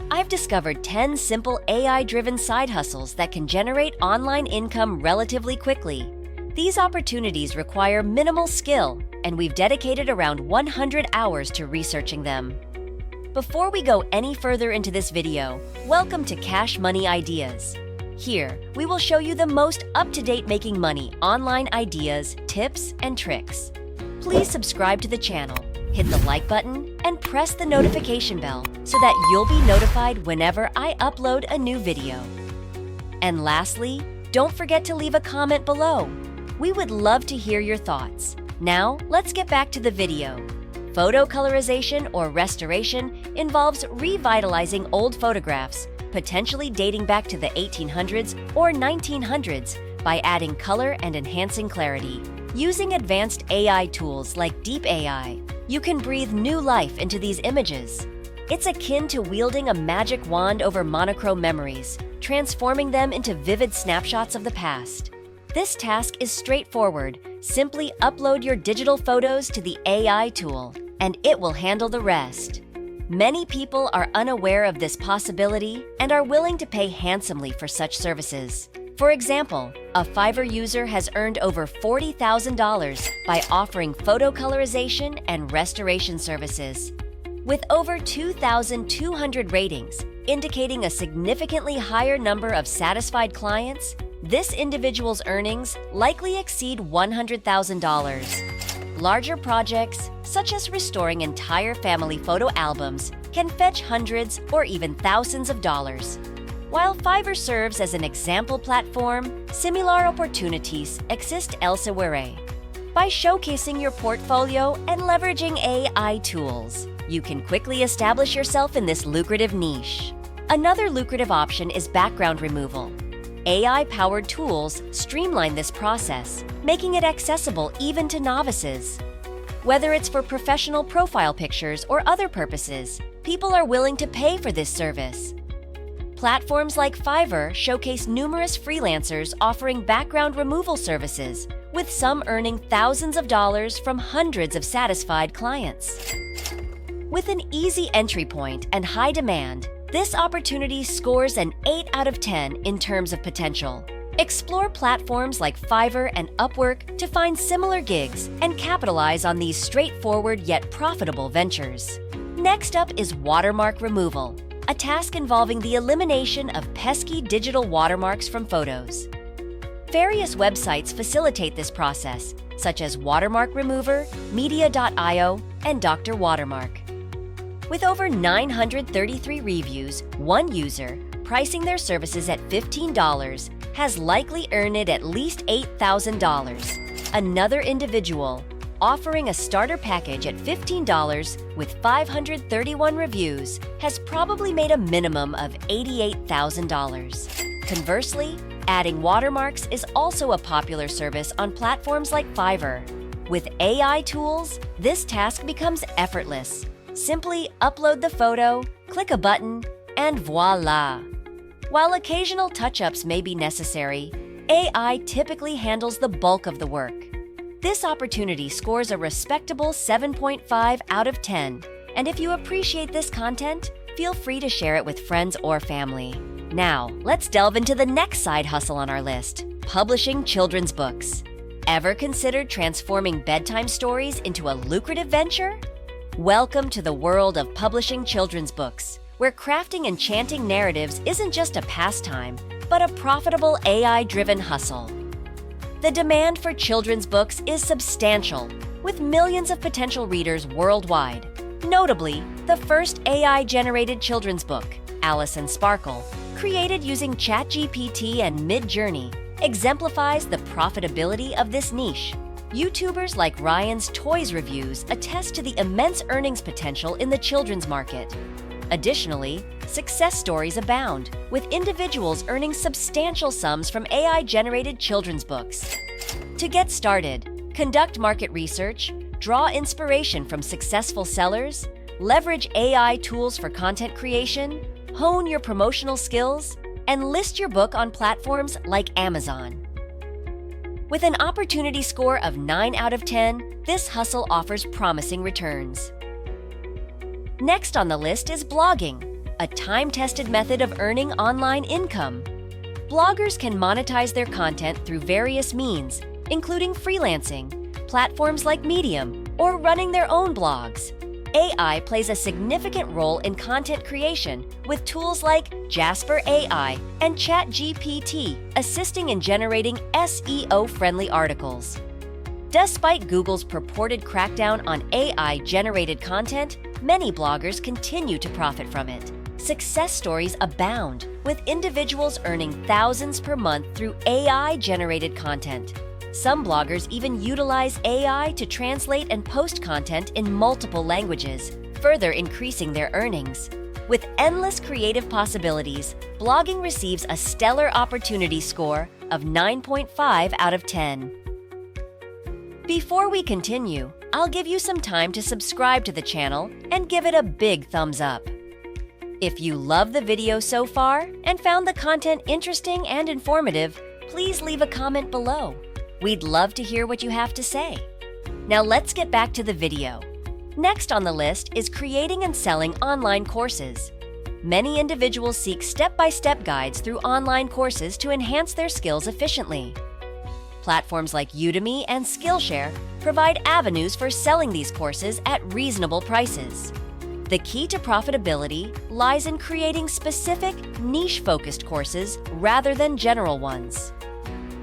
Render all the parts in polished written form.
I've discovered 10 simple AI-driven side hustles that can generate online income relatively quickly. These opportunities require minimal skill, and we've dedicated around 100 hours to researching them. Before we go any further into this video, welcome to Cash Money Ideas. Here, we will show you the most up-to-date making money online ideas, tips, and tricks. Please subscribe to the channel, hit the like button, and press the notification bell so that you'll be notified whenever I upload a new video. And lastly, don't forget to leave a comment below. We would love to hear your thoughts. Now, let's get back to the video. Photo colorization or restoration involves revitalizing old photographs, potentially dating back to the 1800s or 1900s, by adding color and enhancing clarity. Using advanced AI tools like Deep AI, you can breathe new life into these images. It's akin to wielding a magic wand over monochrome memories, transforming them into vivid snapshots of the past. This task is straightforward. Simply upload your digital photos to the AI tool, and it will handle the rest. Many people are unaware of this possibility and are willing to pay handsomely for such services. For example, a Fiverr user has earned over $40,000 by offering photo colorization and restoration services. With over 2,200 ratings, indicating a significantly higher number of satisfied clients, this individual's earnings likely exceed $100,000. Larger projects, such as restoring entire family photo albums, can fetch hundreds or even thousands of dollars. While Fiverr serves as an example platform, similar opportunities exist elsewhere. By showcasing your portfolio and leveraging AI tools, you can quickly establish yourself in this lucrative niche. Another lucrative option is background removal. AI-powered tools streamline this process, making it accessible even to novices. Whether it's for professional profile pictures or other purposes, people are willing to pay for this service. Platforms like Fiverr showcase numerous freelancers offering background removal services, with some earning thousands of dollars from hundreds of satisfied clients. With an easy entry point and high demand, this opportunity scores an 8 out of 10 in terms of potential. Explore platforms like Fiverr and Upwork to find similar gigs and capitalize on these straightforward yet profitable ventures. Next up is Watermark Removal, a task involving the elimination of pesky digital watermarks from photos. Various websites facilitate this process, such as Watermark Remover, Media.io, and Dr. Watermark. With over 933 reviews, one user, pricing their services at $15, has likely earned at least $8,000. Another individual, offering a starter package at $15 with 531 reviews, has probably made a minimum of $88,000. Conversely, adding watermarks is also a popular service on platforms like Fiverr. With AI tools, this task becomes effortless. Simply upload the photo, click a button, and voila! While occasional touch-ups may be necessary, AI typically handles the bulk of the work. This opportunity scores a respectable 7.5 out of 10, and if you appreciate this content, feel free to share it with friends or family. Now, let's delve into the next side hustle on our list: publishing children's books. Ever considered transforming bedtime stories into a lucrative venture? Welcome to the world of publishing children's books, where crafting enchanting narratives isn't just a pastime, but a profitable AI-driven hustle. The demand for children's books is substantial, with millions of potential readers worldwide. Notably, the first AI-generated children's book, Alice and Sparkle, created using ChatGPT and Midjourney, exemplifies the profitability of this niche. YouTubers like Ryan's Toys Reviews attest to the immense earnings potential in the children's market. Additionally, success stories abound, with individuals earning substantial sums from AI-generated children's books. To get started, conduct market research, draw inspiration from successful sellers, leverage AI tools for content creation, hone your promotional skills, and list your book on platforms like Amazon. With an opportunity score of 9 out of 10, this hustle offers promising returns. Next on the list is blogging, a time-tested method of earning online income. Bloggers can monetize their content through various means, including freelancing, platforms like Medium, or running their own blogs. AI plays a significant role in content creation with tools like Jasper AI and ChatGPT assisting in generating SEO-friendly articles. Despite Google's purported crackdown on AI-generated content, many bloggers continue to profit from it. Success stories abound, with individuals earning thousands per month through AI-generated content. Some bloggers even utilize AI to translate and post content in multiple languages, further increasing their earnings. With endless creative possibilities, blogging receives a stellar opportunity score of 9.5 out of 10. Before we continue, I'll give you some time to subscribe to the channel and give it a big thumbs up. If you love the video so far and found the content interesting and informative, please leave a comment below. We'd love to hear what you have to say. Now let's get back to the video. Next on the list is creating and selling online courses. Many individuals seek step-by-step guides through online courses to enhance their skills efficiently. Platforms like Udemy and Skillshare provide avenues for selling these courses at reasonable prices. The key to profitability lies in creating specific, niche-focused courses rather than general ones.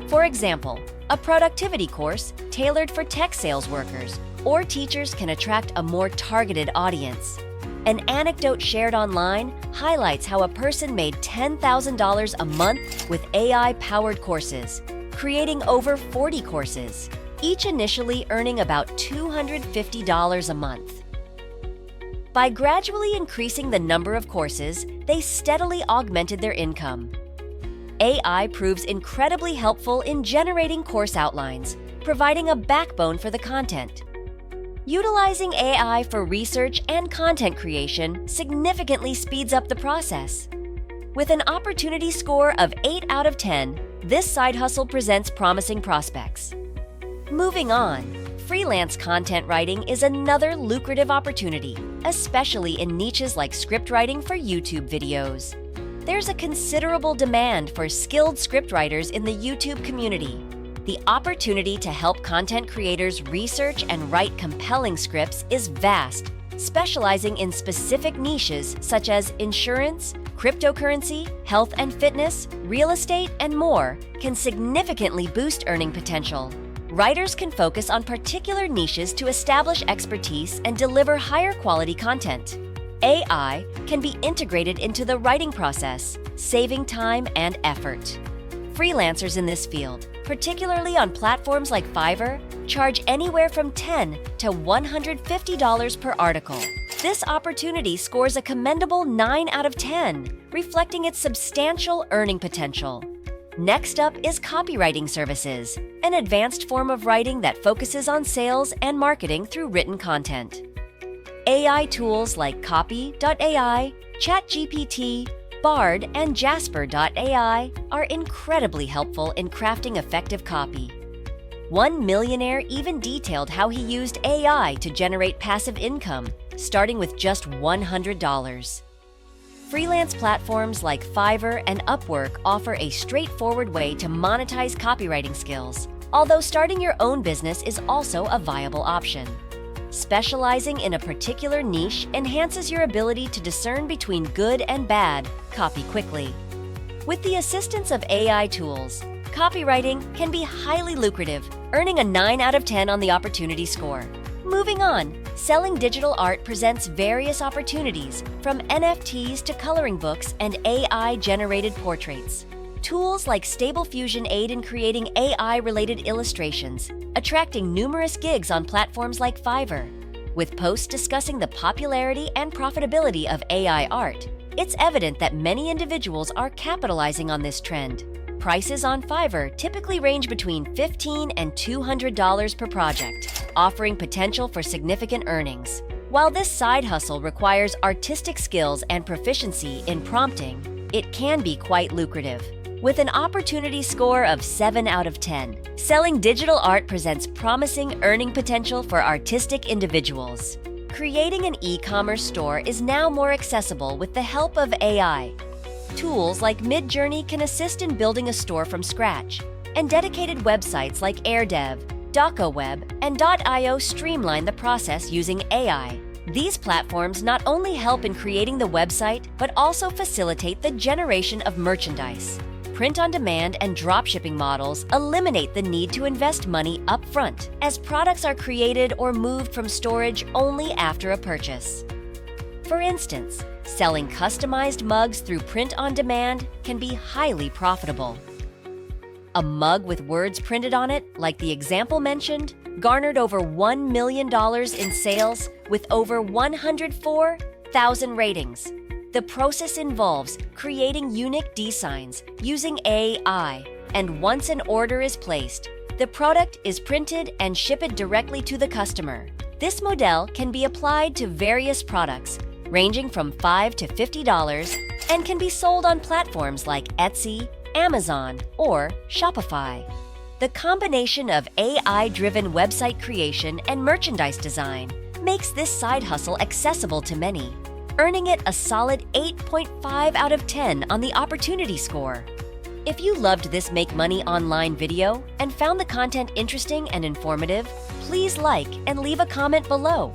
For example, a productivity course tailored for tech sales workers or teachers can attract a more targeted audience. An anecdote shared online highlights how a person made $10,000 a month with AI-powered courses, creating over 40 courses, each initially earning about $250 a month. By gradually increasing the number of courses, they steadily augmented their income. AI proves incredibly helpful in generating course outlines, providing a backbone for the content. Utilizing AI for research and content creation significantly speeds up the process. With an opportunity score of 8 out of 10, this side hustle presents promising prospects. Moving on, freelance content writing is another lucrative opportunity, especially in niches like script writing for YouTube videos. There's a considerable demand for skilled scriptwriters in the YouTube community. The opportunity to help content creators research and write compelling scripts is vast, specializing in specific niches such as insurance, cryptocurrency, health and fitness, real estate, and more can significantly boost earning potential. Writers can focus on particular niches to establish expertise and deliver higher quality content. AI can be integrated into the writing process, saving time and effort. Freelancers in this field, particularly on platforms like Fiverr, charge anywhere from $10 to $150 per article. This opportunity scores a commendable 9 out of 10, reflecting its substantial earning potential. Next up is copywriting services, an advanced form of writing that focuses on sales and marketing through written content. AI tools like Copy.ai, ChatGPT, Bard, and Jasper.ai are incredibly helpful in crafting effective copy. One millionaire even detailed how he used AI to generate passive income, starting with just $100. Freelance platforms like Fiverr and Upwork offer a straightforward way to monetize copywriting skills, although starting your own business is also a viable option. Specializing in a particular niche enhances your ability to discern between good and bad copy quickly. With the assistance of AI tools, copywriting can be highly lucrative, earning a 9 out of 10 on the opportunity score. Moving on, selling digital art presents various opportunities, from NFTs to coloring books and AI-generated portraits. Tools like Stable Diffusion aid in creating AI-related illustrations, attracting numerous gigs on platforms like Fiverr. With posts discussing the popularity and profitability of AI art, it's evident that many individuals are capitalizing on this trend. Prices on Fiverr typically range between $15 and $200 per project, offering potential for significant earnings. While this side hustle requires artistic skills and proficiency in prompting, it can be quite lucrative. With an opportunity score of 7 out of 10, selling digital art presents promising earning potential for artistic individuals. Creating an e-commerce store is now more accessible with the help of AI. Tools like Midjourney can assist in building a store from scratch, and dedicated websites like AirDev, DocoWeb, and .io streamline the process using AI. These platforms not only help in creating the website, but also facilitate the generation of merchandise. Print-on-demand and dropshipping models eliminate the need to invest money upfront, as products are created or moved from storage only after a purchase. For instance, selling customized mugs through print-on-demand can be highly profitable. A mug with words printed on it, like the example mentioned, garnered over $1 million in sales with over 104,000 ratings. The process involves creating unique designs using AI, and once an order is placed, the product is printed and shipped directly to the customer. This model can be applied to various products, ranging from $5 to $50, and can be sold on platforms like Etsy, Amazon, or Shopify. The combination of AI-driven website creation and merchandise design makes this side hustle accessible to many, earning it a solid 8.5 out of 10 on the opportunity score. If you loved this Make Money Online video and found the content interesting and informative, please like and leave a comment below.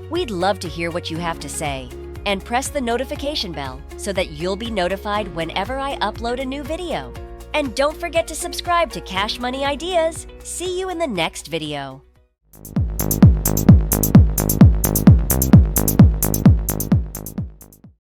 We'd love to hear what you have to say, and press the notification bell so that you'll be notified whenever I upload a new video. And don't forget to subscribe to Cash Money Ideas. See you in the next video.